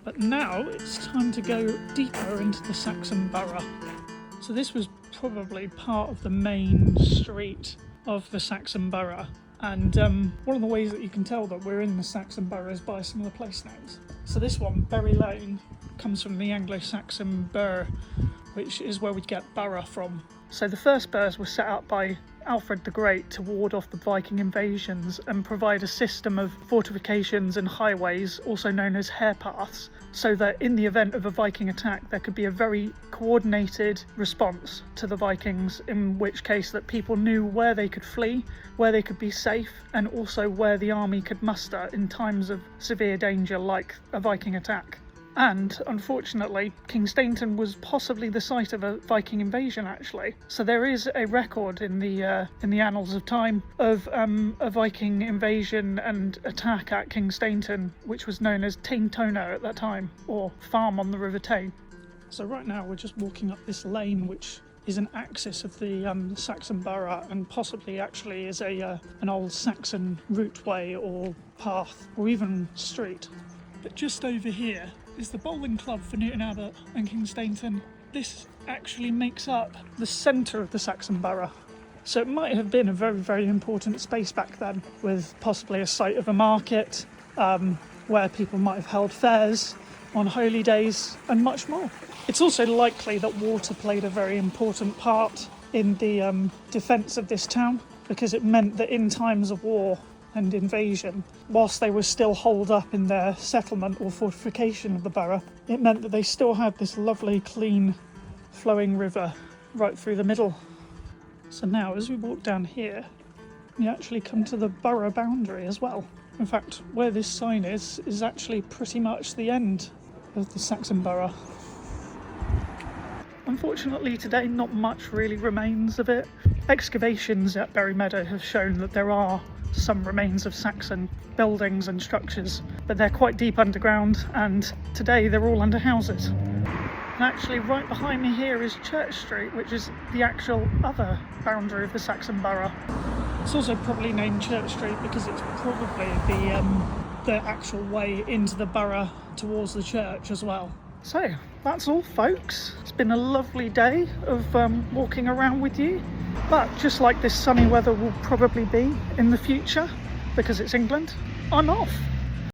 But now it's time to go deeper into the Saxon borough. So this was probably part of the main street of the Saxon borough. And one of the ways that you can tell that we're in the Saxon borough is by some of the place names. So this one, Bury Lane, comes from the Anglo-Saxon Burh, which is where we get borough from. So the first burhs were set up by Alfred the Great to ward off the Viking invasions and provide a system of fortifications and highways, also known as hare paths, so that in the event of a Viking attack there could be a very coordinated response to the Vikings, in which case that people knew where they could flee, where they could be safe, and also where the army could muster in times of severe danger like a Viking attack. And unfortunately, Kingsteignton was possibly the site of a Viking invasion, actually. So there is a record in the annals of time of a Viking invasion and attack at Kingsteignton, which was known as Taintoner at that time, or Farm on the River Tane. So right now we're just walking up this lane, which is an axis of the Saxon borough, and possibly actually is an old Saxon routeway or path, or even street. But just over here is the bowling club for Newton Abbot and Kingsteignton. This actually makes up the centre of the Saxon borough. So it might have been a very, very important space back then, with possibly a site of a market, where people might have held fairs on holy days and much more. It's also likely that water played a very important part in the defence of this town, because it meant that in times of war and invasion, whilst they were still holed up in their settlement or fortification of the borough, it meant that they still had this lovely, clean, flowing river right through the middle. So now, as we walk down here, we actually come to the borough boundary as well. In fact, where this sign is actually pretty much the end of the Saxon borough. Unfortunately today, not much really remains of it. Excavations at Bury Meadow have shown that there are some remains of Saxon buildings and structures, but they're quite deep underground, and today they're all under houses. And actually right behind me here is Church Street, which is the actual other boundary of the Saxon borough. It's also probably named Church Street because it's probably the actual way into the borough towards the church as well. So that's all, folks. It's been a lovely day of walking around with you, but just like this sunny weather will probably be in the future, because it's England, I'm off.